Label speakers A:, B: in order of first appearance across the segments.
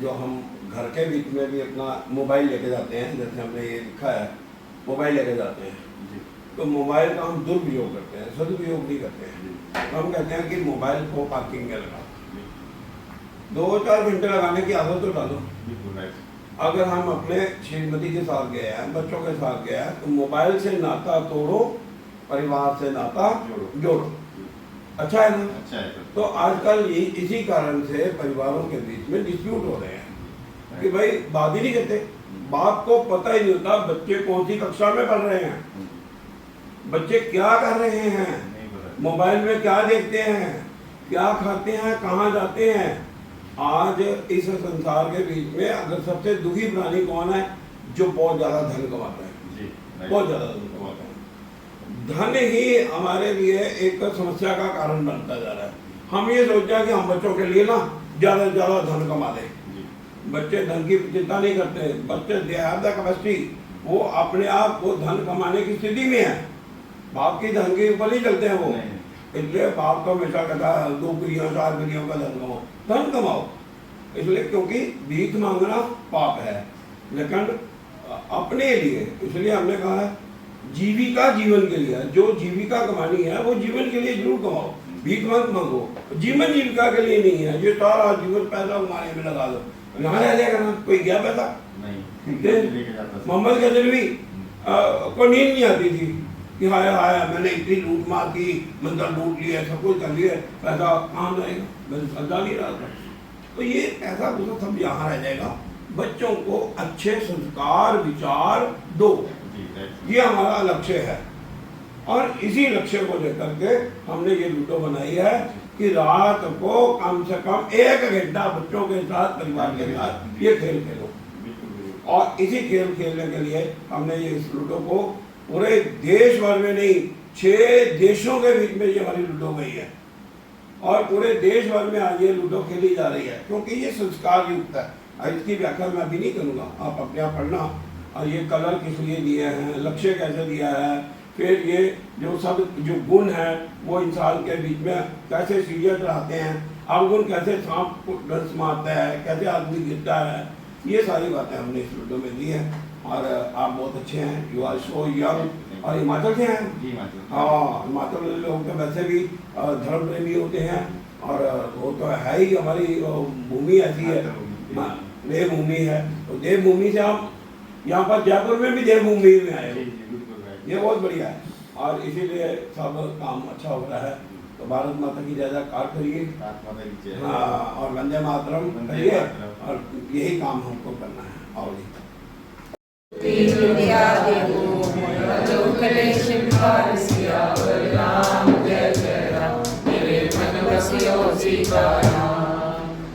A: जो हम घर के बीच में भी अपना मोबाइल लेके जाते हैं, जैसे हमने ये लिखा है मोबाइल लेके जाते हैं, तो मोबाइल का हम दुरुपयोग करते हैं, सदुपयोग नहीं करते हैं। तो हम कहते हैं कि मोबाइल को पार्किंग में लगा, 2-4 घंटे लगाने की आदत तो डालो। अगर हम अपने श्रीमती के साथ गए हैं, बच्चों के साथ गए हैं, तो मोबाइल से नाता तोड़ो, परिवार से नाता जोड़ो। अच्छा है ना?
B: अच्छा है।
A: तो आजकल ये इसी कारण से परिवारों के बीच में डिस्प्यूट हो रहे हैं कि भाई बात ही नहीं करते, बाप को पता ही नहीं होता बच्चे कौन सी कक्षा में पढ़ रहे हैं, बच्चे क्या कर रहे हैं, मोबाइल में क्या देखते हैं, क्या खाते हैं, कहाँ जाते हैं। आज इस संसार के बीच में अगर सबसे दुखी प्राणी कौन है? जो बहुत ज़्यादा धन कमाता है, बहुत ज़्यादा धन कमाता है। धन ही हमारे लिए एक समस्या का कारण बनता जा रहा है। हम ये सोचते हैं कि हम बच्चों के लिए ना ज़्यादा से ज़्यादा धन कमा दें, बच्चे धन की चिंता नहीं करते, बच्चे दे हैव द कैपेसिटी, वो अपने आप को धन कमाने की स्थिति में है, बाप की धन के ऊपर नहीं चलते हैं वो। इसलिए बाप तो हमेशा कहता है 2 पीढ़ियों 4 पीढ़ियों का धन कमाओ, धन कमाओ। इसलिए क्योंकि भीख मांगना पाप है, लेकिन अपने लिए, इसलिए हमने कहा है जीविका जीवन के लिए, जो जीविका कमानी है वो जीवन के लिए जरूर कमाओ, भीख मत मांगो। जीवन जीविका के लिए नहीं है, ये सारा जीवन पैसा कमाने में लगा दो, यहाँ रह जाएगा ना, कोई गया पैसा नहीं। मोहम्मद गजनवी भी को नींद नहीं आती थी कि हाय हाय मैंने इतनी लूट मार की, मंदिर लूट लिया, सब कुछ कर लिया, पैसा कहाँ जाएगा, मैं समझा नहीं रहा था। तो ये पैसा तो सब यहाँ रह जाएगा। बच्चों को अच्छे संस्कार विचार दो, ये हमारा लक्ष्य है। और इसी लक्ष्य को लेकर के हमने ये लूडो बनाई है कि रात को कम से कम 1 घंटा बच्चों के साथ, परिवार के साथ ये खेल खेलो। और इसी खेल खेलने के लिए हमने ये इस लूडो को पूरे देश भर में नहीं, 6 देशों के बीच में ये हमारी लूडो गई है, और पूरे देश भर में आज ये लूडो खेली जा रही है, क्योंकि ये संस्कार युक्त है। इसकी व्याख्या मैं अभी नहीं करूँगा, आप अपने आप पढ़ना। और ये कलर किस लिए दिए हैं, लक्ष्य कैसे दिया है, फिर ये जो गुण है वो इंसान के बीच में कैसे सीढ़ियाँ चढ़ाते हैं, अवगुण कैसे सांप को डंस मारता है, कैसे आदमी गिरता है, ये सारी बातें हमने इस लूडो में दी है। और आप बहुत अच्छे हैं, यू आर सो यंग। और हिमाचल से हैं? हाँ, हिमाचल लोग तो वैसे भी धर्म प्रेमी होते हैं, और वो तो है ही, हमारी भूमि ऐसी है, देवभूमि है। तो देवभूमि से हम यहाँ पर जयपुर में भी देवभूमि में आए, ये बहुत बढ़िया है। और इसीलिए सब काम अच्छा हो रहा है। तो भारत माता की जयकार करिए, हाँ, और वंदे मातरम करिए, और यही काम हमको करना है। और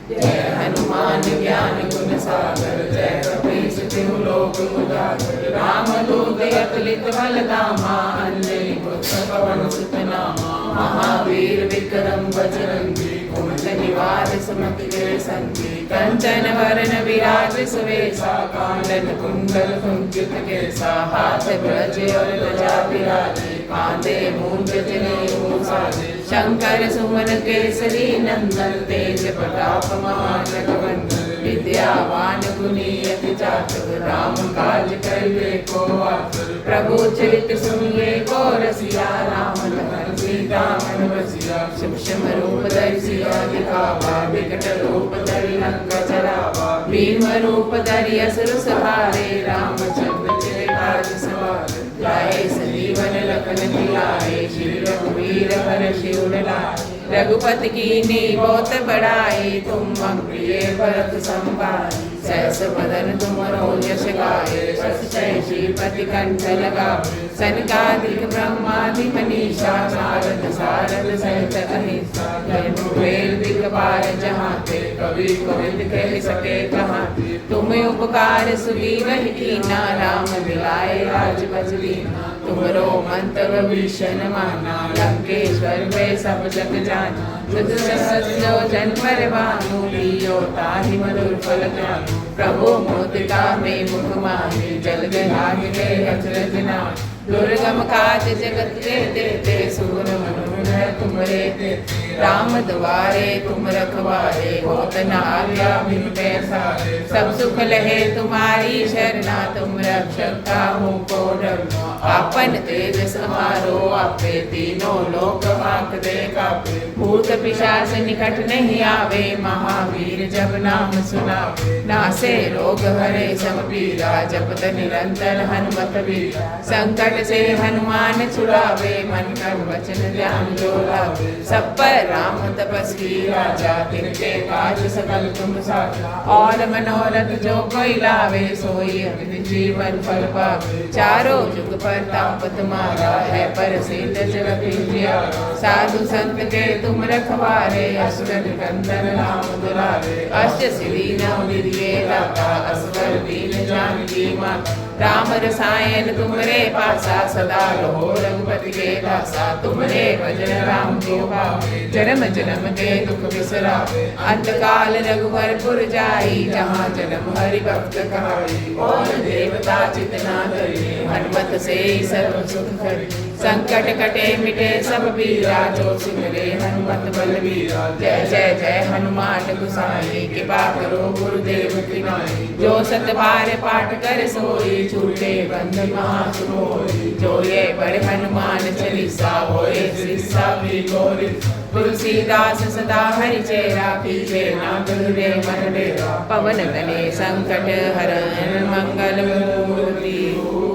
C: जय हनुमान ज्ञान गुण सागर, जय कपीस तिहु लोक उजागर। राम दूत अतुलित बल धामा, अंजनी पुत्र पवन सुत नामा। महावीर विक्रम बजरंगी, कुमति निवार सुमति के संगी। कंचन वरण विराज सुवेशा, कांचन कुंडल कुंचित केसा। हाथ ब्रज और ध्वजा विराजे, कांधे मूंज जनेऊ साजे। शंकर सुमन केसरी नंदन, तेज प्रताप महाजगवंदन। विद्यावान गुणी अति चातुर, राम काज करिबे को आतुर। प्रभु चरित्र सुनिए को रसिया, राम लखन सीता मन बसिया। सूक्ष्म रूप धरि सिया दिखावा, विकट रूप धरि लंका जरावा। भीम रूप धरि असुर संहारे, रामचंद्र के काज सवारे। लाए संजीवन लखन जियाए, श्री रघुवीर हर्षि उर लाए। रघुपति कीन्ही बहुत बड़ाई, तुम मम प्रिय भरत संभाई। सहस बदन तुमरो यश गाए, शश श्रीपति कंठ लगाए। सनकादिक ब्रह्मादि मनीषा, नारद सारद सहित अहिंसा। जय दिखपार जहाते, कवि कोविद कह सके कहाते। तुम्हें उपकार सुग्रीव कीना, राम मिलाए राजपद दीना। तुमरो मंत्र भीषण माना, लंकेश्वर में सब जग जाना। तुझ सत्यो जन पर भानु, लियो ताहि मधुर फल जानु। प्रभु मोदिका में मुख माहे, जल गए गए अचरज नाहि। दुर्गम काज जगत के देते, सूर मनुर तुमरे देते। राम द्वारे तुम रखवारे, होत न आज्ञा बिनु पैसारे। सब सुख लहे तुम्हारी शरणा, तुम रक्षक काहू को डरना। आपन तेज समारो आपे, तीनों लोक हांकते कापे। भूत पिशाच निकट नहीं आवे, महावीर जब नाम सुनावे। नासे रोग हरे सब पीरा, जपत निरंतर हनुमत बीरा। संकट से हनुमान छुड़ावे, मन कर वचन ध्यान जो लावे। सब पर राम तपस्वी राजा, तिनके काज सकल तुम साजा। और मनोरथ जो कोई लावे, सोई अमित जीवन फल पावे। चारों जुग प्रताप तुम्हारा, है प्रसिद्ध जगत जियारा। साधु संत के तुम रखवारे, असुर निकंदन राम दुलारे। अष्ट सिद्धि नव निधि दाता, असवर दीन जानकी माता। राम रसायन तुमरे पासा, सदा रहो रघुपति के दासा। तुमरे भजन राम को पावे, जन्म जन्म के दुख बिसरावे। अंत काल रघुवरपुर जाई, जहाँ जन्म हरि भक्त कहाई। और देवता चितना धरे, हनुमत से सर्व सुख करे। संकट कटे मिटे सब पीरा, जो सिमरे हनुमत बलवीरा। जय जय जय हनुमान गोसाई, कृपा करो गुरुदेव की नाई। जो सत बार पाठ कर सोई, छूटे बंध महासुमोई। जो ये बड़े हनुमान चालीसा, होए सिरसा भी गोरी। तुलसीदास सदा हरि चेरा, कीजे ना गुरुरे मन डेरा। पवन तने संकट हरण, मंगल मूर्ति रूप।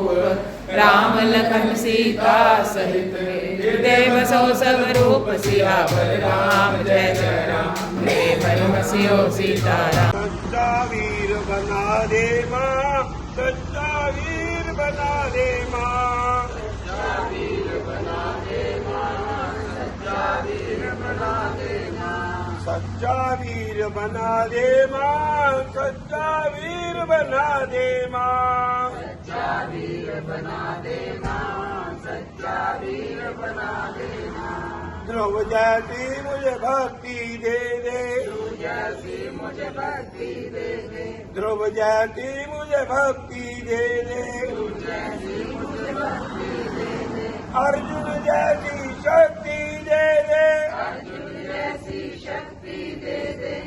C: राम लखन सीता सहित, हृदय बसो सब रूप। सियावर राम जय जय राम, जय बरमसियो सीताराम।
A: सच्चा वीर बना दे माँ, सच्चा वीर बना दे माँ। सच्चा वीर बना दे माँ, सच्चा वीर बना दे माँ। सच्चा वीर बना दे माँ, सच्चा वीर बना दे माँ। सच्चा वीर बना दे माँ, सच्चा वीर बना दे माँ। ध्रुव जैसी मुझे भक्ति दे दे, ध्रुव जैसी मुझे भक्ति दे दे। ध्रुव जैसी मुझे भक्ति दे दे, ध्रुव जैसी मुझे भक्ति दे दे। अर्जुन जैसी शक्ति दे दे, अर्जुन जैसी शक्ति दे दे।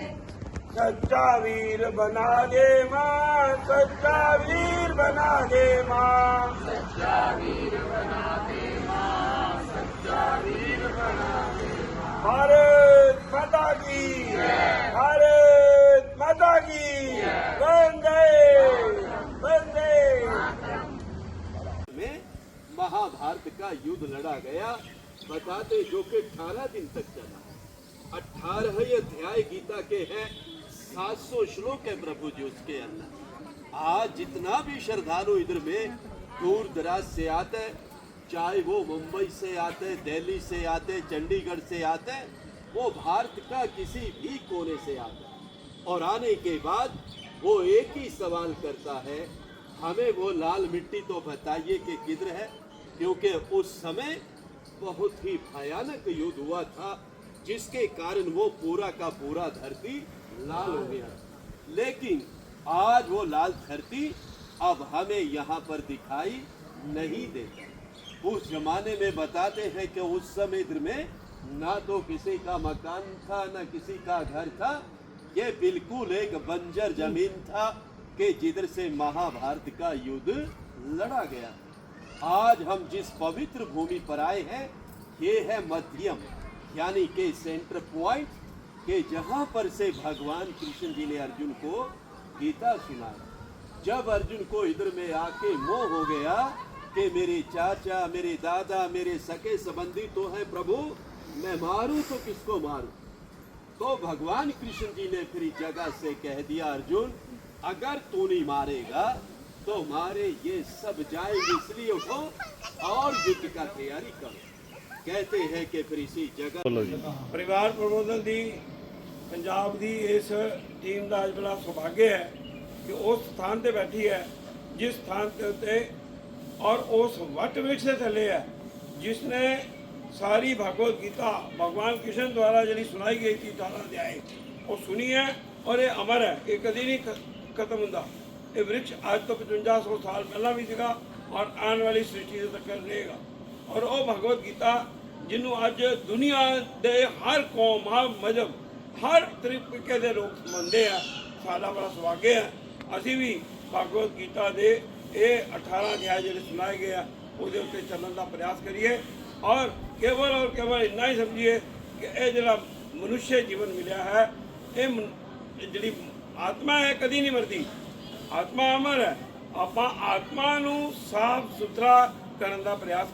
A: सच्चा वीर बना दे माँ, सच्चा वीर बना दे माँ। सच्चा वीर बना दे माँ, सच्चा वीर बना दे माँ। भारत माता की, भारत माता की, वंदे वंदे।
B: में महाभारत का युद्ध लड़ा गया, बताते जो कि 18 दिन तक चला। 18 अध्याय गीता के हैं, 700 श्लोक है प्रभु जी उसके अंदर। आज जितना भी श्रद्धालु इधर में दूर दराज से आते हैं, चाहे वो मुंबई से आते, दिल्ली से आते, चंडीगढ़ से आते, वो भारत का किसी भी कोने से आते, और आने के बाद वो एक ही सवाल करता है, हमें वो लाल मिट्टी तो बताइए कि किधर है। क्योंकि उस समय बहुत ही भयानक युद्ध हुआ था, जिसके कारण वो पूरा का पूरा धरती लाल हो गया। लेकिन आज वो लाल धरती अब हमें यहाँ पर दिखाई नहीं देता। उस जमाने में बताते हैं कि उस समय इधर में ना तो किसी का मकान था, ना किसी का घर था। ये बिल्कुल एक बंजर जमीन था कि जिधर से महाभारत का युद्ध लड़ा गया। आज हम जिस पवित्र भूमि पर आए हैं, ये है मध्यम, यानी कि सेंटर पॉइंट, कि जहाँ पर से भगवान कृष्ण जी ने अर्जुन को गीता सुनाया। जब अर्जुन को इधर में आके मोह हो गया कि मेरे चाचा, मेरे दादा, मेरे सके संबंधी तो हैं प्रभु, मैं मारूं तो किसको मारूं, तो भगवान कृष्ण जी ने फिर जगह से कह दिया, अर्जुन अगर तू नहीं मारेगा तो मारे ये सब जाएंगे, इसलिए उठो और युद्ध का तैयारी करो। कहते हैं कि फिर इसी जगह
A: परिवार प्रबोधन दी पंजाब दी इस टीम का अज बड़ा सौभाग्य है कि उस स्थान ते बैठी है जिस स्थान के उत्ते और उस वट वृक्ष से थले है जिसने सारी भगवत गीता भगवान कृष्ण द्वारा जी सुनाई गई थी 18 अध्याय वो सुनी है और ये अमर है, ये कभी नहीं खत्म होता। ये वृक्ष आज तो 5500 साल पहला भी सीगा और आने वाली सृष्टि तक रहेगा। और वो भगवत गीता ਜਿਹਨੂੰ ਅੱਜ ਦੁਨੀਆ ਦੇ ਹਰ ਕੌਮ, ਹਰ ਮਜ਼ਹਬ, ਹਰ ਤਰੀਕੇ ਦੇ ਲੋਕ ਮੰਨਦੇ ਆ, ਸਾਡਾ ਬੜਾ ਸੁਭਾਗਿਆ ਹੈ। ਅਸੀਂ ਵੀ ਭਗਵਦ ਗੀਤਾ ਦੇ ਇਹ 18 ਅਧਿਆਇ ਜਿਹੜੇ ਸੁਣਾਏ ਗਏ ਆ ਉਹਦੇ ਉੱਤੇ ਚੱਲਣ ਦਾ ਪ੍ਰयास ਕਰੀਏ ਔਰ ਕੇਵਲ ਇੰਨਾ ਹੀ ਸਮਝੀਏ ਕਿ ਇਹ ਜਿਹੜਾ ਮਨੁੱਖ ਜੀਵਨ ਮਿਲਿਆ ਹੈ, ਇਹ ਜਿਹੜੀ ਆਤਮਾ ਹੈ ਕਦੀ ਨਹੀਂ ਮਰਦੀ, ਆਤਮਾ ਅਮਰ ਹੈ। ਆਪਾਂ ਆਤਮਾ ਨੂੰ ਸਾਫ਼ ਸੁਥਰਾ ਕਰਨ ਦਾ ਪ੍ਰयास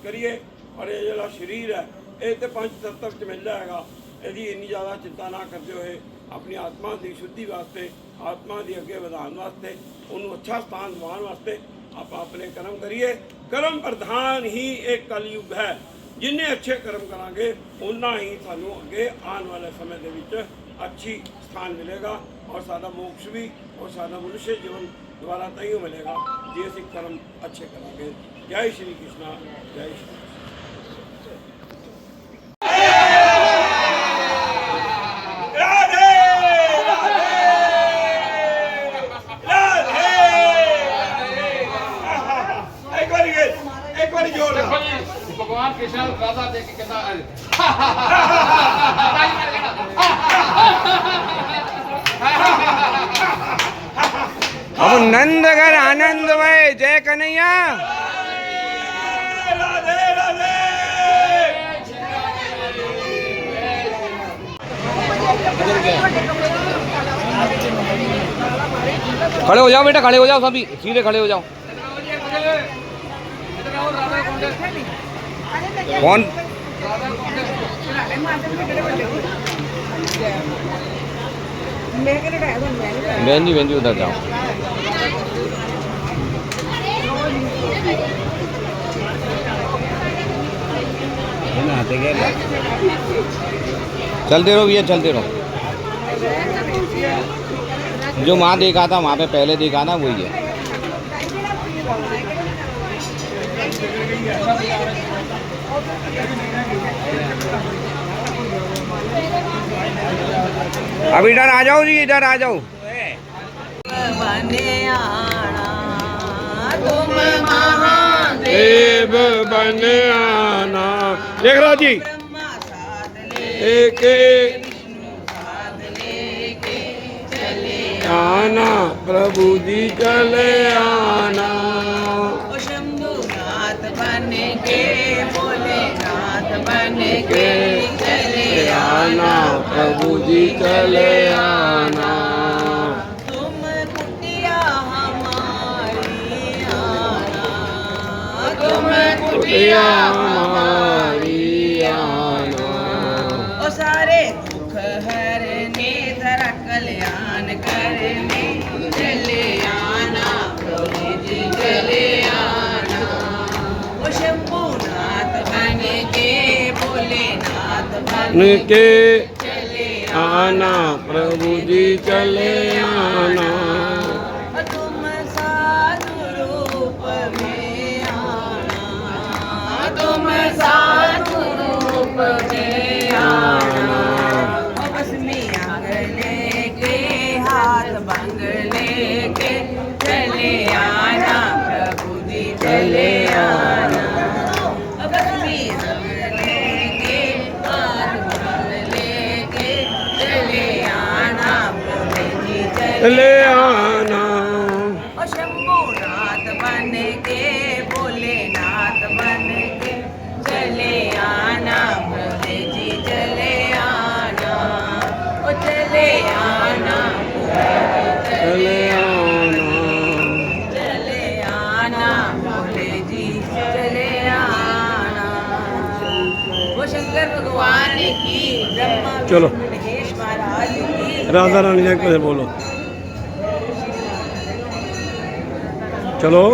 A: ਕਰੀਏ ਔਰ ਇਹ ਜਿਹੜਾ ਸਰੀਰ ਹੈ ਇਹ ਤੇ ਪੰਜ ਤੱਤਵ ਚ ਮਿਲ ਜਾਏਗਾ। ਇਹਦੀ ਇੰਨੀ ਜ਼ਿਆਦਾ ਚਿੰਤਾ ਨਾ ਕਰਦੇ ਹੋਏ ਆਪਣੀ ਆਤਮਾ ਦੀ ਸ਼ੁੱਧੀ ਵਾਸਤੇ, ਆਤਮਾ ਦੀ ਅੱਗੇ ਵਧਾਉਣ ਵਾਸਤੇ, ਉਹਨੂੰ ਅੱਛਾ ਸਥਾਨ ਦਿਵਾਉਣ ਵਾਸਤੇ ਆਪਾਂ ਆਪਣੇ ਕਰਮ ਕਰੀਏ। ਕਰਮ ਪ੍ਰਧਾਨ ਹੀ ਇੱਕ ਕਲਯੁਗ ਹੈ। ਜਿੰਨੇ ਅੱਛੇ ਕਰਮ ਕਰਾਂਗੇ ਉਨਾ ਹੀ ਸਾਨੂੰ ਅੱਗੇ ਆਉਣ ਵਾਲੇ ਸਮੇਂ ਦੇ ਵਿੱਚ ਅੱਛੀ ਸਥਾਨ ਮਿਲੇਗਾ ਔਰ ਸਾਡਾ ਮੋਕਸ਼ ਵੀ ਔਰ ਸਾਡਾ ਮਨੁੱਖ ਜੀਵਨ ਦੁਬਾਰਾ ਤਈਓ ਮਿਲੇਗਾ ਜੇ ਅਸੀਂ ਕਰਮ ਅੱਛੇ ਕਰਾਂਗੇ। ਜੈ ਸ਼੍ਰੀ ਕ੍ਰਿਸ਼ਨਾ, ਜੈ ਸ਼੍ਰੀ
D: भगवान कृष्ण राधा देख के कितना
E: अब नंदघर आनंदमय जय कन्हैया।
A: राधे राधे।
E: खड़े हो जाओ बेटा, खड़े हो जाओ, सभी सीधे खड़े हो जाओ। कौन बहन जी उधर जाओ। चलते रहो भैया, चलते रहो। जो वहाँ देखा था, वहाँ पे पहले देखा ना, वही है। अब इधर आ जाओ जी, इधर आ जाओ। देव बन आना, देख रहा जी, एक आना प्रभु जी चले आना।
C: शंभुनाथ बन के भोलेनाथ बन के चले
A: आना प्रभु जी चले आना।
C: तुम कुटिया हमारी आना, तुम
A: कुटिया हमारी आना।
C: ओ सारे दुख हरने तेरा कल्याण करने चले आना प्रभु जी चले आना। ओ शंभुनाथ बन के भोलेनाथ बन
A: के आना प्रभु जी चले आना।
C: तुम साधु रूप में आना, तुम साधु रूप में आना। बस में आंगले के हाथ बंगले के चले आना प्रभु जी चले आना। बस में आंगले के हाथ बंगले के चले आना प्रभु जी
A: चले आना।
C: ओ शंभुनाथ बन के भोलेनाथ बन के चले आना भोले जी चले आना। ओ चले आना
A: चले आना।
C: चले आना भोले जी चले आना। वो शंकर भगवान की, ब्रह्मा
A: चलो।
C: विष्णु महेश महाराज की
A: राधा रानी जी को बोलो, चलो।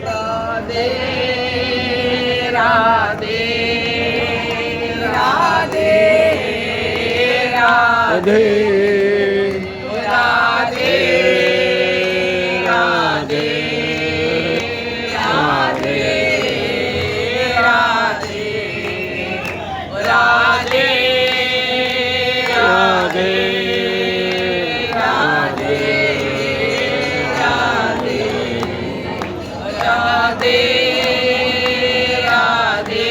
C: राधे राधे राधे राधे
A: राधे
C: राधे राधे राधे राधे राधे
A: राधे
C: राधे राधे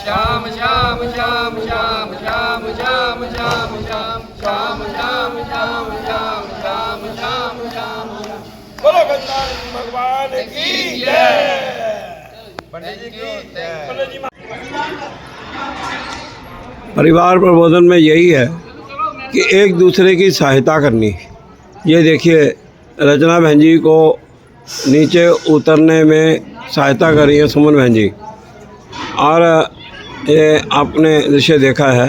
D: श्याम श्याम श्याम श्याम श्याम श्याम श्याम श्याम श्याम श्याम श्याम श्याम श्याम श्याम श्याम
A: बोलो गंगाधर भगवान की जय।
D: पंडित जी की जय।
A: परिवार प्रबोधन में यही है कि एक दूसरे की सहायता करनी। ये देखिए रचना बहन जी को नीचे उतरने में सहायता कर रही है सुमन बहन जी, और ये आपने दृश्य देखा है।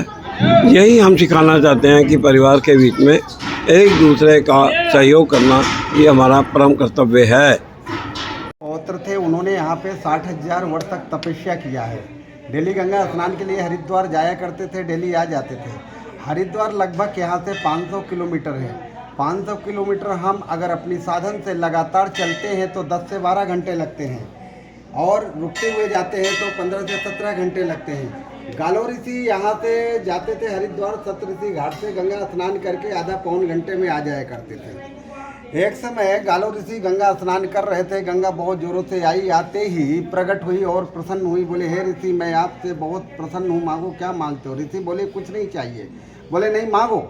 A: यही हम सिखाना चाहते हैं कि परिवार के बीच में एक दूसरे का सहयोग करना ये हमारा परम कर्तव्य है।
F: पौत्र थे, उन्होंने यहाँ पे 60,000 वर्ष तक तपस्या किया है। डेली गंगा स्नान के लिए हरिद्वार जाया करते थे, डेली आ जाते थे। हरिद्वार लगभग यहाँ से 500 किलोमीटर है। 500 किलोमीटर हम अगर अपनी साधन से लगातार चलते हैं तो 10 से 12 घंटे लगते हैं, और रुकते हुए जाते हैं तो 15 से 17 घंटे लगते हैं। गालो ऋषि यहाँ से जाते थे हरिद्वार सप्तऋषि घाट से गंगा स्नान करके आधा पौन घंटे में आ जाया करते थे। एक समय गालो ऋषि गंगा स्नान कर रहे थे, गंगा बहुत जोरों से आई, आते ही प्रकट हुई और प्रसन्न हुई। बोले हे ऋषि, मैं आपसे बहुत प्रसन्न हूँ, मांगो क्या मांगते हो। ऋषि बोले कुछ नहीं चाहिए। बोले नहीं मांगो।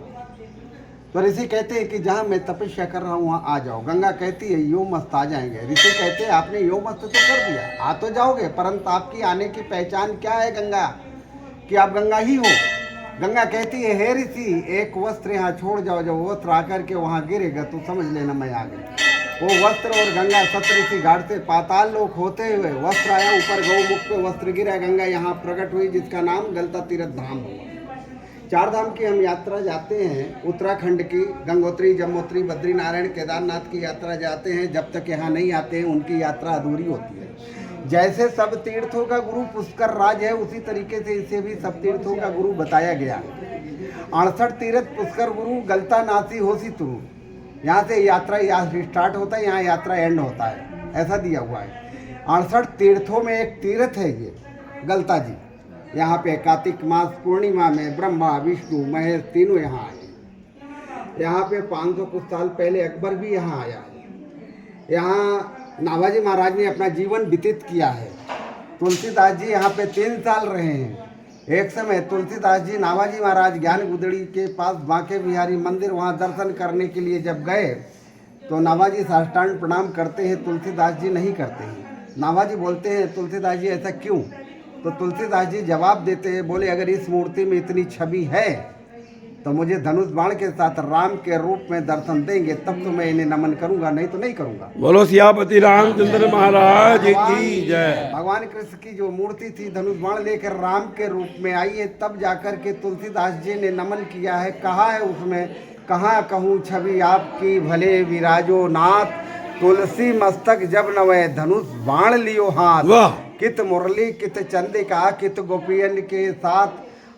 F: तो ऋषि कहते हैं कि जहाँ मैं तपस्या कर रहा हूँ वहाँ आ जाओ। गंगा कहती है यो मस्त आ जाएंगे। ऋषि कहते हैं आपने यो मस्त तो कर दिया, आ तो जाओगे, परंतु आपकी आने की पहचान क्या है गंगा, कि आप गंगा ही हो। गंगा कहती है हे ऋषि, एक वस्त्र यहाँ छोड़ जाओ, जब वस्त्र आकर के वहाँ गिरेगा तो समझ लेना मैं आ गई। वो वस्त्र और गंगा सप्तऋषि घाट से पाताल लोक होते हुए वस्त्र आया ऊपर, गौमुख पे वस्त्र गिरा, गंगा यहाँ प्रकट हुई, जिसका नाम गलता तीर्थ धाम हुआ। 4 धाम की हम यात्रा जाते हैं, उत्तराखंड की गंगोत्री, जमुनोत्री, बद्रीनारायण, केदारनाथ की यात्रा जाते हैं। जब तक यहाँ नहीं आते हैं उनकी यात्रा अधूरी होती है। जैसे सब तीर्थों का गुरु पुष्कर राज है, उसी तरीके से इसे भी सब तीर्थों का गुरु बताया गया है। 68 तीर्थ पुष्कर गुरु, गलता नासी होसी तुरु। यहाँ से यात्रा यहाँ स्टार्ट होता है, यहाँ यात्रा एंड होता है, ऐसा दिया हुआ है। 68 तीर्थों में एक तीर्थ है ये गलता जी। यहाँ पे कार्तिक मास पूर्णिमा में ब्रह्मा विष्णु महेश तीनों यहाँ आए। यहाँ पे 500 कुछ साल पहले अकबर भी यहाँ आया है। यहाँ नाभाजी महाराज ने अपना जीवन व्यतीत किया है। तुलसीदास जी यहाँ पे 3 साल रहे हैं। एक समय तुलसीदास जी नाभाजी महाराज ज्ञान गुदड़ी के पास बांके बिहारी मंदिर, वहाँ दर्शन करने के लिए जब गए तो नाभाजी साष्टांग प्रणाम करते हैं, तुलसीदास जी नहीं करते हैं। नाभाजी बोलते हैं तुलसीदास जी ऐसा क्यों? तो तुलसीदास जी जवाब देते हैं, बोले अगर इस मूर्ति में इतनी छवि है तो मुझे धनुष बाण के साथ राम के रूप में दर्शन देंगे, तब तो मैं इन्हें नमन करूंगा, नहीं तो नहीं करूंगा।
A: बोलो सियापति रामचंद्र महाराज की जय।
F: भगवान कृष्ण की जो मूर्ति थी धनुष बाण लेकर राम के रूप में आई है, तब जाकर के तुलसीदास जी ने नमन किया है। कहा है उसमें, कहाँ कहूँ छवि आपकी भले विराजो नाथ, तुलसी मस्तक जब नवै धनुष बाण लियो हाथ।
A: वाह।
F: कित मुरली कित चंदिका कित गोपियन के साथ,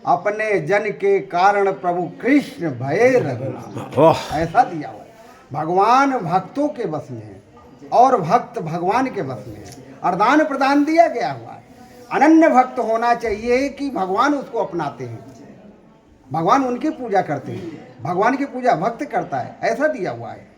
F: अपने जन के कारण प्रभु कृष्ण भये रघुनाथ। ऐसा दिया हुआ है। भगवान भक्तों के बस में है और भक्त भगवान के बस में है। अरदान प्रदान दिया गया हुआ है। अनन्य भक्त होना चाहिए कि भगवान उसको अपनाते हैं, भगवान उनकी पूजा करते हैं, भगवान की पूजा भक्त करता है, ऐसा दिया हुआ है।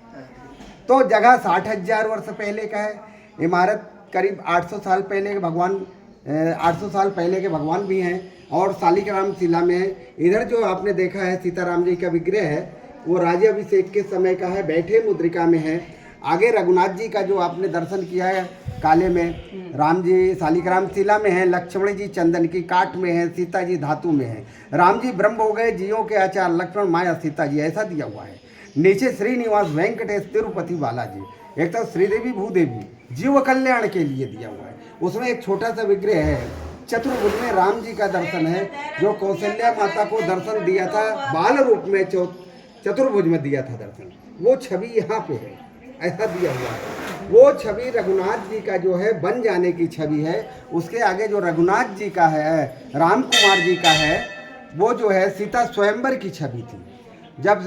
F: तो जगह 60,000 वर्ष पहले का है, इमारत करीब 800 साल पहले के भगवान 800 साल पहले के भगवान भी हैं, और शालिग्राम शिला में है। इधर जो आपने देखा है सीताराम जी का विग्रह है, वो राज्याभिषेक के समय का है, बैठे मुद्रिका में है। आगे रघुनाथ जी का जो आपने दर्शन किया है काले में, राम जी शालिग्राम शिला में है, लक्ष्मण जी चंदन की काठ में है, सीता जी धातु में है। राम जी ब्रह्म हो गए, जियों के आचार, लक्ष्मण माया सीता जी, ऐसा दिया हुआ है। नीचे श्रीनिवास वेंकटेश तिरुपति बालाजी, एक तो श्रीदेवी भूदेवी, जीव कल्याण के लिए दिया हुआ है। उसमें एक छोटा सा विग्रह है, चतुर्भुज में राम जी का दर्शन है, जो कौशल्या माता को दर्शन दिया था बाल रूप में, चतुर्भुज में दिया था दर्शन, वो छवि यहाँ पे है, ऐसा दिया हुआ है। वो छवि रघुनाथ जी का जो है बन जाने की छवि है। उसके आगे जो रघुनाथ जी का है, राम कुमार जी का है, वो जो है सीता स्वयंवर की छवि थी। जब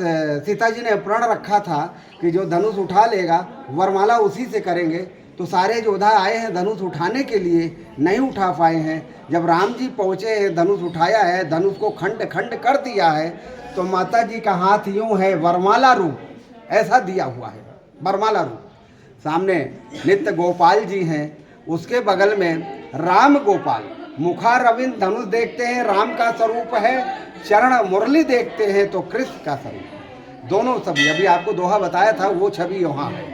F: सीता जी ने प्रण रखा था कि जो धनुष उठा लेगा वरमाला उसी से करेंगे, तो सारे योद्धा आए हैं धनुष उठाने के लिए, नहीं उठा पाए हैं। जब राम जी पहुँचे हैं, धनुष उठाया है, धनुष को खंड खंड कर दिया है, तो माता जी का हाथ यूँ है वरमाला रूप, ऐसा दिया हुआ है, वरमाला रूप। सामने नित्य गोपाल जी हैं, उसके बगल में राम गोपाल, मुखारविंद धनुष देखते हैं राम का स्वरूप है, चरण मुरली देखते हैं तो कृष्ण का स्वरूप। दोनों छवि, अभी आपको दोहा बताया था वो छवि यहाँ है।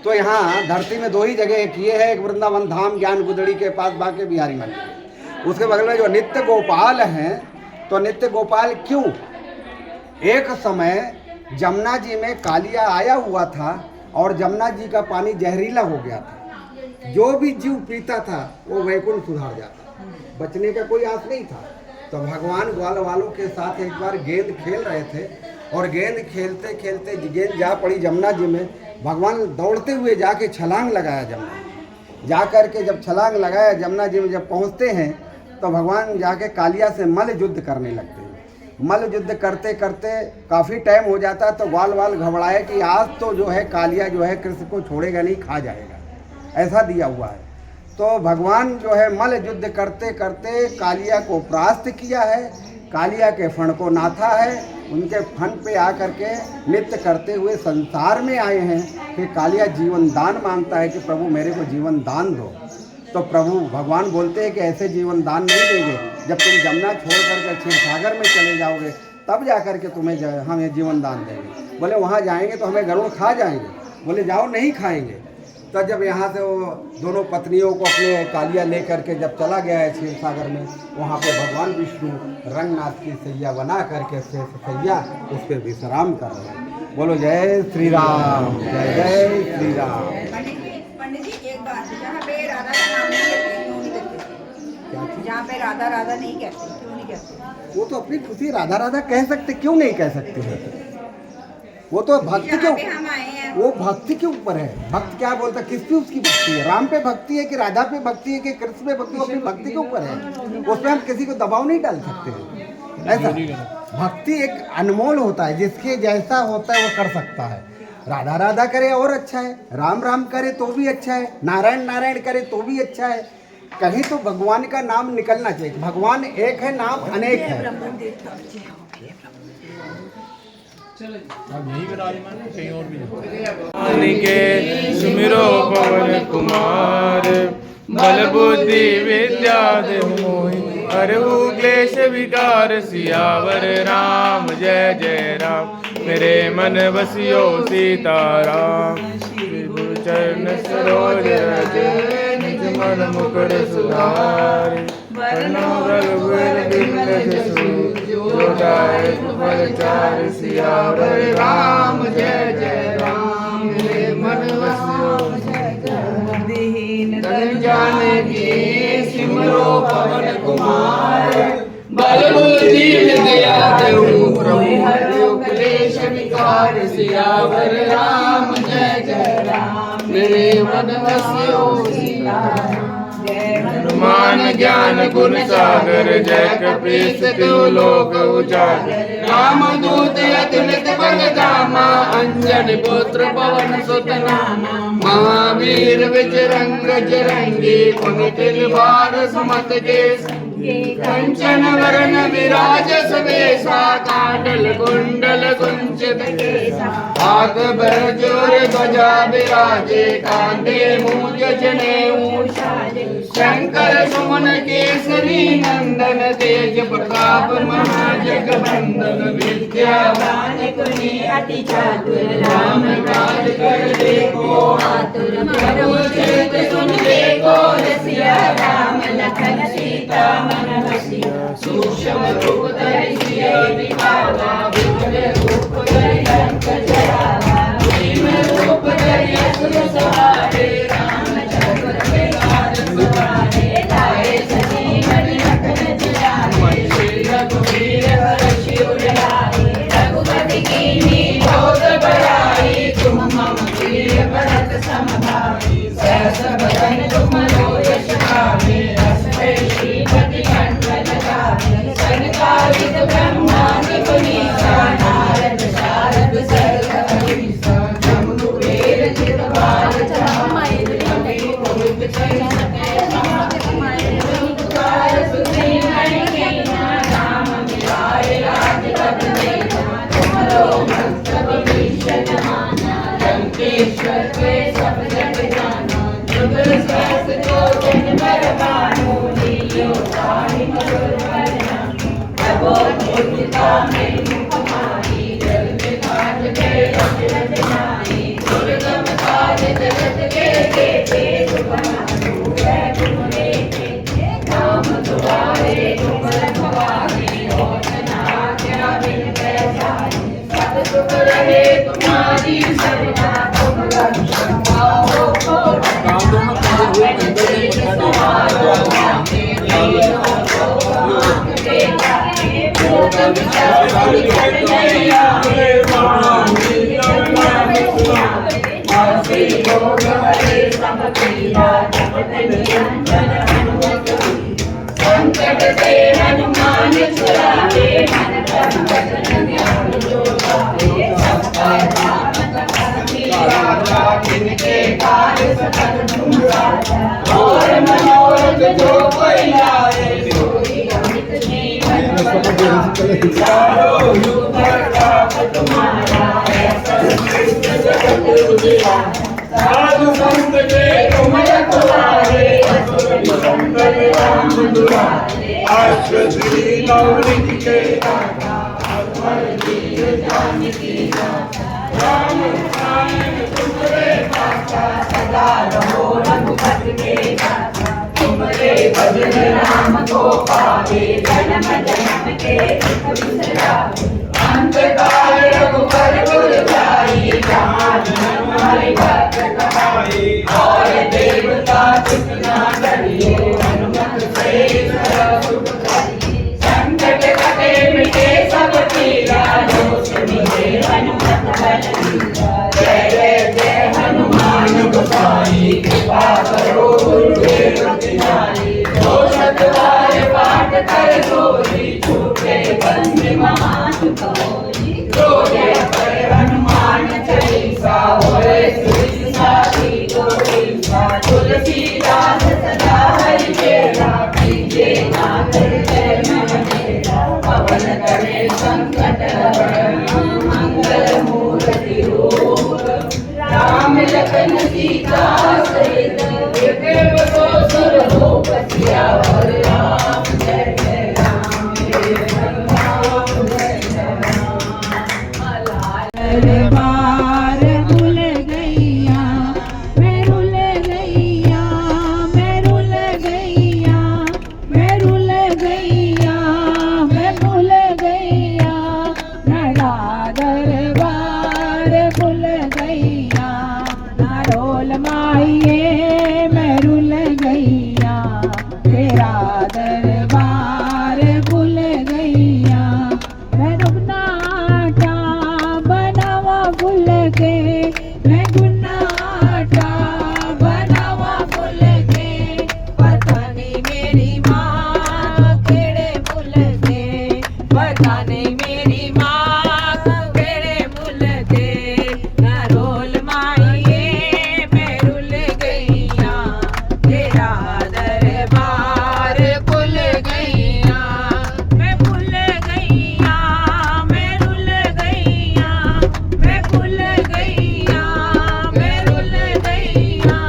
F: तो यहाँ धरती में 2 ही जगह एक ये है, एक वृंदावन धाम ज्ञान गुदड़ी के पास बांके बिहारी मंदिर, उसके बगल में जो नित्य गोपाल हैं। तो नित्य गोपाल क्यों? एक समय जमुना जी में कालिया आया हुआ था और जमुना जी का पानी जहरीला हो गया था। जो भी जीव पीता था वो वैकुंठ सुधार जाता, बचने का कोई आस नहीं था। तो भगवान ग्वाल वालों के साथ एक बार गेंद खेल रहे थे और गेंद खेलते खेलते गेंद जा पड़ी जमुना जी में। भगवान दौड़ते हुए जाके छलांग लगाया जमुना, जा कर के जब छलांग लगाया जमुना जी में जब पहुँचते हैं तो भगवान जाके कालिया से मल युद्ध करने लगते हैं। मल युद्ध करते करते काफ़ी टाइम हो जाता तो ग्वाल वाल घबराए कि आज तो जो है कालिया जो है कृष्ण को छोड़ेगा नहीं, खा जाएगा, ऐसा दिया हुआ है। तो भगवान जो है मल युद्ध करते करते कालिया को परास्त किया है, कालिया के फण को नाथा है, उनके फण पे आकर के नृत्य करते हुए संसार में आए हैं कि कालिया जीवन दान मांगता है कि प्रभु मेरे को जीवन दान दो। तो प्रभु भगवान बोलते हैं कि ऐसे जीवन दान नहीं देंगे, जब तुम जमुना छोड़ करके क्षीर सागर में चले जाओगे तब जा कर के तुम्हें हमें जीवन दान देंगे। बोले वहाँ जाएंगे तो हमें गरुड़ खा जाएंगे। बोले जाओ नहीं खाएंगे। तो जब यहाँ से वो दोनों पत्नियों को अपने कालिया ले करके जब चला गया है क्षीर सागर में, वहाँ पे भगवान विष्णु रंगनाथ की सैया बना करके सैया उस पर विश्राम कर रहे हैं। बोलो जय श्री राम, जय जय श्री राम।
G: पंडित जी एक बात, जहाँ पे राधा का नाम नहीं लेते क्यों नहीं करते? जहाँ पे राधा राधा नहीं कहते क्यों नहीं कहते?
F: वो तो अपनी खुशी राधा राधा कह सकते, क्यों नहीं कह सकते हैं? वो तो भक्ति के
G: हम आए हैं,
F: वो भक्ति के ऊपर है। भक्त क्या बोलता, किस पे उसकी भक्ति है? राम पे भक्ति है कि राधा पे भक्ति है कि कृष्ण पे भक्ति? अपनी भक्ति के ऊपर है, उसमें हम किसी को दबाव नहीं डाल सकते हैं। ऐसा भक्ति एक अनमोल होता है, जिसके जैसा होता है वो कर सकता है। राधा राधा करे और अच्छा है, राम राम करे तो भी अच्छा है, नारायण नारायण करे तो भी अच्छा है। कहीं तो भगवान का नाम निकलना चाहिए। भगवान एक है, नाम अनेक है।
E: अब यही विराजमान है, कहीं और भी के सुमिरो पवन कुमार, बल बुद्धि विद्या देहु मोहि, हरहु क्लेश विकार सियावर राम। जय जय राम, मेरे मन बसियो सीताराम। गुरु चरण सरोज रज, निज मन मुकुर सुधारि। वरनो रघुवर बिमल जसु, जो दायक फल चारि। सियावर राम जय जय राम, मेरे मन बसियो तन जानकी। सिमरो पवन कुमार, बल बुद्धि विद्या देहु प्रभु, हरहु क्लेश विकार। सियावर राम जय जय राम, मेरे मन बसियो सीताराम। हनुमान ज्ञान गुण सागर, जय कपीस तिहु लोक उजागर। राम दूत अतुलित बल धामा, अंजन पुत्र पवन सुत नामा। महावीर विजरंग जरंगी, कुमति निवार सुमत के संगी। कंचन वरण विराज सुबेसा, कांडल कुंडल कुंचित केसा। हाथ बरजोर ध्वजा विराजे, कांधे मूंज जनेऊ साजे। शंकर सुमन केसरी नंदन, तेज प्रताप महाजगवंदन। विद्यावान गुणी अति चातुर, राम काज कर देखो आतुर। प्रभु चरित सुन देखो रसिया, राम लखन सीता मन बसिया। सूक्ष्म रूप धरि सिया दिखावा, विकट रूप धरि लंक जरावा। भीम रूप धरि असुर सहारे, रामचंद्र के काज सवारे। लाए संजीवनी लखन जियाए, श्री रघुवीर हर्षि उर लाए। रघुपति कीन्ही बहुत बड़ाई, तुम मम प्रिय भरत सम भाई। सहस बदन तुम यश गावे, रस श्रीपति कंठ लगावे। सनकादिक ब्रह्मादि मुनीसा, नारद शारद सहित अहिसा। जमनु वेद चित बाल चाहे, कवि कोविद कहि सके समाए। पुकार सुनि नहीं कीना, राम मिलाए राजपद देना। तुम्हारो मस्तक भीषण माना, लंकेश्वर के सब जग जाना। जुग सहस्र जो जन पर भानु, लील्यो
C: संकट से हनुमान छुड़ावे, मन क्रम वचन ध्यान जो लावे। सब पर राम राजा जिनके कार्य सकल तुम साजा। और मनोरथ जो कोई लाए, सोई अमित जीवन फल चारों युग प्रताप तुम्हारा, ऐसा सृष्टि जगत उजियारा। साधु संत के तुम रखवारे, असुर निकंदन राम दुलारे। अश्वनी नवनीत के दाता, अकबर वीर जानकी दाता। राम नाम तुम्हारे पासा, सदा रहो रघुपति के दाता। तुम्हारे भजन राम को पावे, जन्म जन्म के दुख बिसरावे। अंत काल रघुबर पुर जाई, जहाँ जन्म हरि भक्त कहाई। और देवता चित न डरिए, हनुमत से सर्व सुख करिए। संकट कटे मिटे सब पीरा, जो सुनिए हनुमत बलवीरा। जय जय जय हनुमान गोसाई, कृपा करो गुरुदेव की नाई। जो सतवार पाठ कर सोई, छूटे बंदी महासुख होई। जो जय पर हनुमान चालीसा, होए सुख साथी गोरीसा। तुलसीदास सदा हरि चेरा, कीजे नाथ हृदय में डेरा। पवन करे संकट हरण, मंगल मूर्ति रूप। राम लखन सीता सहित, विक्रम सो सुर रूप। सियावर राम जय जय राम, जय राम जय जय राम। दरबार भूल गैया, मैं रुल गैया, मैं रुल गैया, मैं रुल गैया, मैं भूल गैया। नड़ा दरबार भूल गैया, ना रोल माइये मैं रुल गैया। तेरा दरबार भूल गैया, मैं रुगनाटा बनावा भूल के। मैं गुनाटा बनावा भूल के, पता नहीं मेरी माँ केड़े भूल के। पता नहीं मेरी माँ केड़े भूल के। ना रोल माइये मैं रुल गैया, तेरा दरबार भूल गैया। मैं भूल गैया, मैं रुल गैया, मैं भूल गैया, मैं रुल गैया।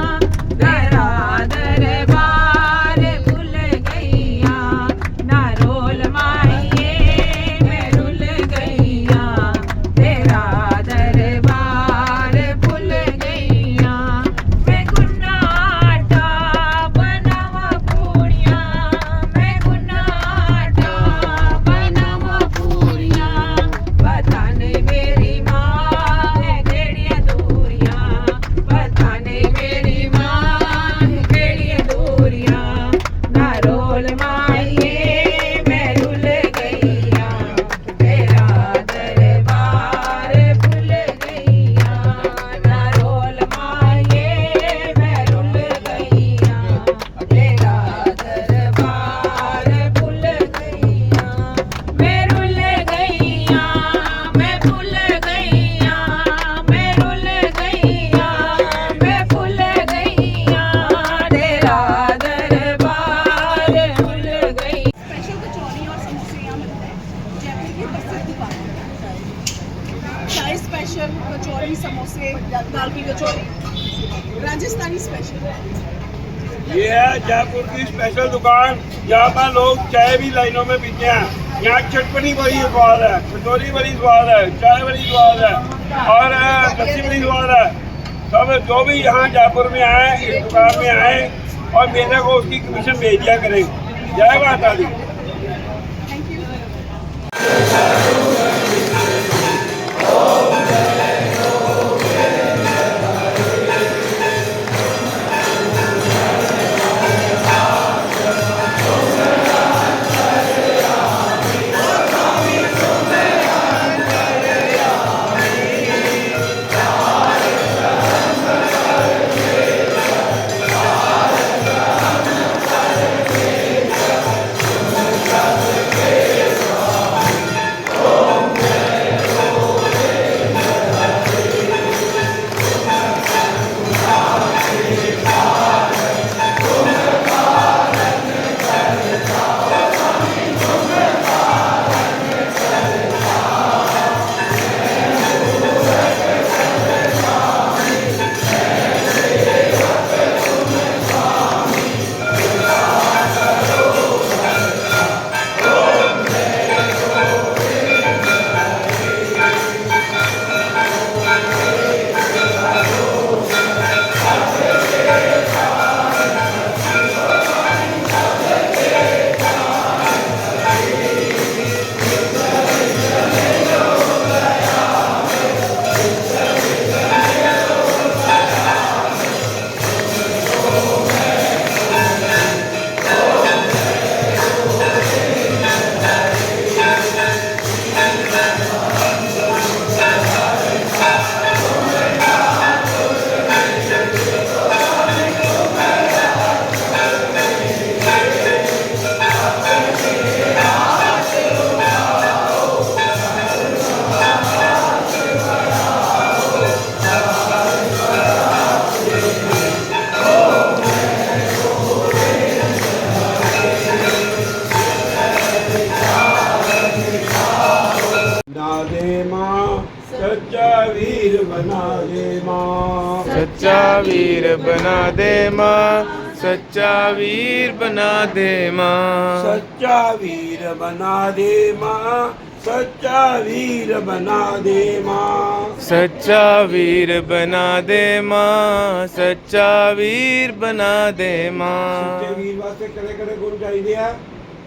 C: तेरा दरबार भूल गैया, ना रोल माइये मैं रुल गैया। तेरा दरबार भूल गैया। मैं गुनाटा बनावा पूरिया, मैं गुनाटा बनावा पूरिया। पता नहीं मेरी माँ है केड़ियां दूरियां। पता नहीं मेरी माँ है केड़ियां दूरियां। ना रोल माइये मैं रुल गैया, तेरा दरबार भूल गैया। ना रोल माइये मैं रुल गैया, तेरा दरबार भूल गैया। मैं रुल गैया, मैं भूल गैया, मैं रुल गैया, मैं भूल गैया। तेरा दरबार भूल गई।
H: स्पेशल कचौरी और समोसे यहाँ मिलते हैं, जयपुर की प्रसिद्ध दुकान है। चाय स्पेशल, कचौरी, समोसे, दाल की कचौरी, राजस्थानी स्पेशल।
A: ये है जयपुर की स्पेशल दुकान, जहाँ पर लोग चाय भी लाइनों में पीते हैं। यहाँ चटपटी बड़ी स्वाद है, कचौरी बड़ी स्वाद है, चाय बड़ी स्वाद है और लस्सी बड़ी स्वाद है। सब जो भी यहाँ जयपुर में आए, इस दुकान में आए और मेरे को उसकी कमीशन भेज दिया करें। जय माता दी। सच्चा वीर बना दे माँ,
E: सच्चा वीर बना दे माँ, सच्चा वीर बना दे माँ,
A: सच्चा वीर बना दे माँ, सच्चा वीर बना दे माँ,
E: सच्चा वीर बना दे माँ, सच्चा वीर बना दे माँ।
A: सच्चे वीर वास्ते कड़े कड़े गुण चाहिए।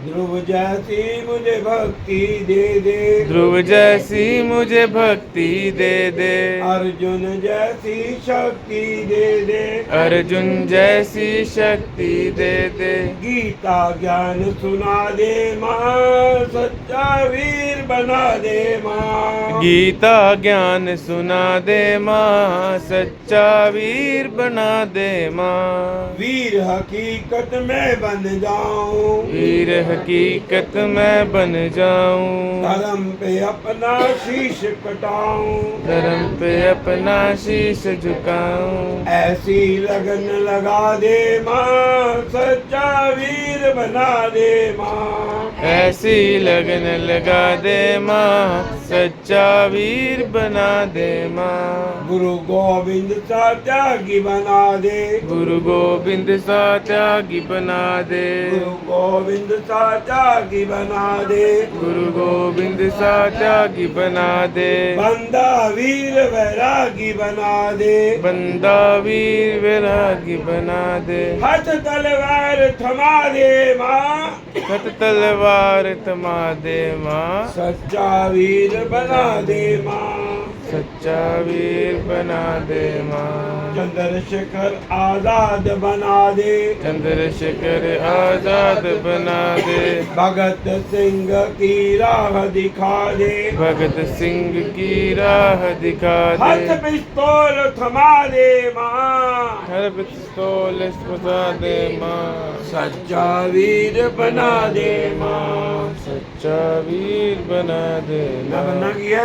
A: ध्रुव जैसी मुझे भक्ति दे दे,
E: ध्रुव जैसी मुझे भक्ति दे दे,
A: अर्जुन जैसी शक्ति दे दे,
E: अर्जुन जैसी शक्ति दे दे,
A: गीता ज्ञान सुना दे माँ, सच्चा वीर बना दे माँ,
E: गीता ज्ञान सुना दे माँ, सच्चा वीर बना दे माँ।
A: वीर हकीकत में बन जाऊं,
E: वीर हकीकत मैं बन जाऊं,
A: धर्म पे अपना शीश कटाऊं,
E: धर्म पे अपना शीश झुकाऊं,
A: ऐसी लगन लगा दे माँ, सच्चा वीर बना दे माँ,
E: ऐसी लगन लगा दे माँ, सच्चा वीर बना दे माँ।
A: गुरु गोविंद सा त्यागी बना दे,
E: गुरु गोविंद सा त्यागी बना दे,
A: गुरु गोविंद सा त्यागी बना दे,
E: गुरु गोविंद सा त्यागी बना दे,
A: बंदा वीर वैरागी बना दे,
E: बंदा वीर वैरागी बना दे,
A: हाथ तलवार थमा दे माँ,
E: खत तलवार थमा दे माँ,
A: सच्चा वीर बना दे माँ,
E: सच्चा वीर बना दे माँ।
A: चंद्रशेखर आजाद बना दे,
E: चंद्रशेखर आजाद बना दे,
A: भगत सिंह की राह दिखा दे,
E: भगत सिंह की राह दिखा
A: हाथ
E: दे,
A: पिस्तौल थमा दे माँ,
E: हर पिस्तौल बजा दे माँ,
A: सच्चा वीर बना दे माँ,
E: सच्चा वीर बना दे
A: क्या बनना
E: माँ।
A: किया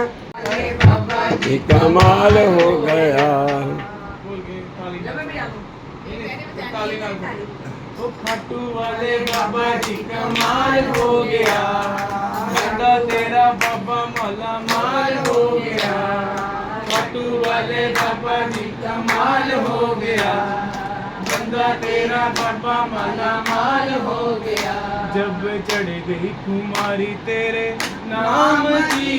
A: ये कमाल हो गया।
E: फटू वाले बाबा जी कमाल हो गया, बंदा तेरा बाबा मौला माल हो गया, फटू वाले बाबा जी कमाल हो गया, बंदा मुंडा तेरा बाबा माला माल हो गया। जब चढ़ गई कुमारी तेरे नाम की,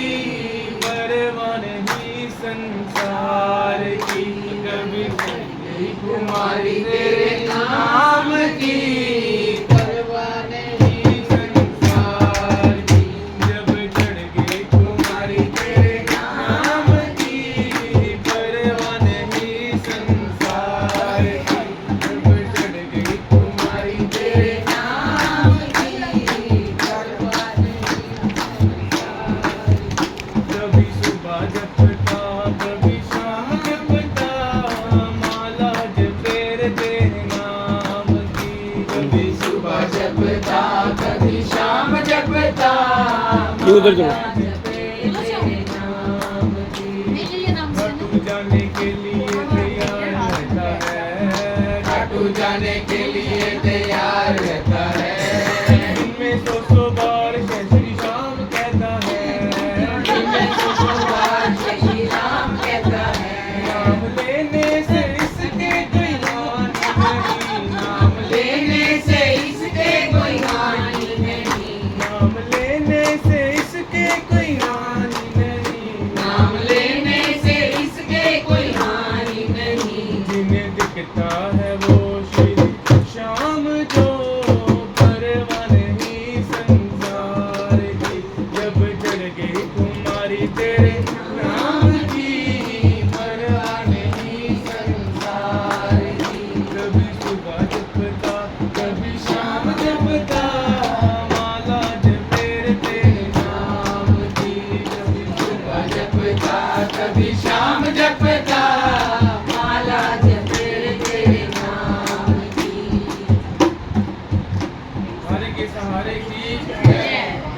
E: परवान ही संसार की। कभी चढ़ गई कुमारी तेरे नाम की, परवान ही संसार की। जब चढ़ गई कुमारी तेरे नाम की, परवान ही संसार की। जब चढ़ गई कुमारी तेरे नाम की, परवान ही संसार की। कभी सुबह जपता कभी शाम जपता, माला जपेर तेरे नाम की। कभी सुबह जपता कभी शाम जपता,
A: उधर जाओ।
E: माला जपेर तेरे नाम की। खाटू जाने के लिए तैयार रहता है, खाटू जाने के लिए तैयार रहता है। इनमें सौ बार जय श्री राम कहता है, इनमें सौ बार जय श्री राम कहता है। नाम लेने से इसके कोई हानि नहीं, नाम लेने से इसके कोई हानि नहीं। नाम लेने से इसके कोई हानि नहीं, नाम लेने से इसके कोई हानि नहीं। जिन्हें दिखता है वो श्री श्याम जो, परवान ही संसार की। जब चढ़ गई कुमारी तेरे नाम की, परवान ही संसार की। कभी सुबह जपता कभी शाम जपता, माला जपेर तेरे नाम की। कभी सुबह जपता कभी शाम जपता, माला जपेर तेरे नाम की। हरे के सहारे की जय।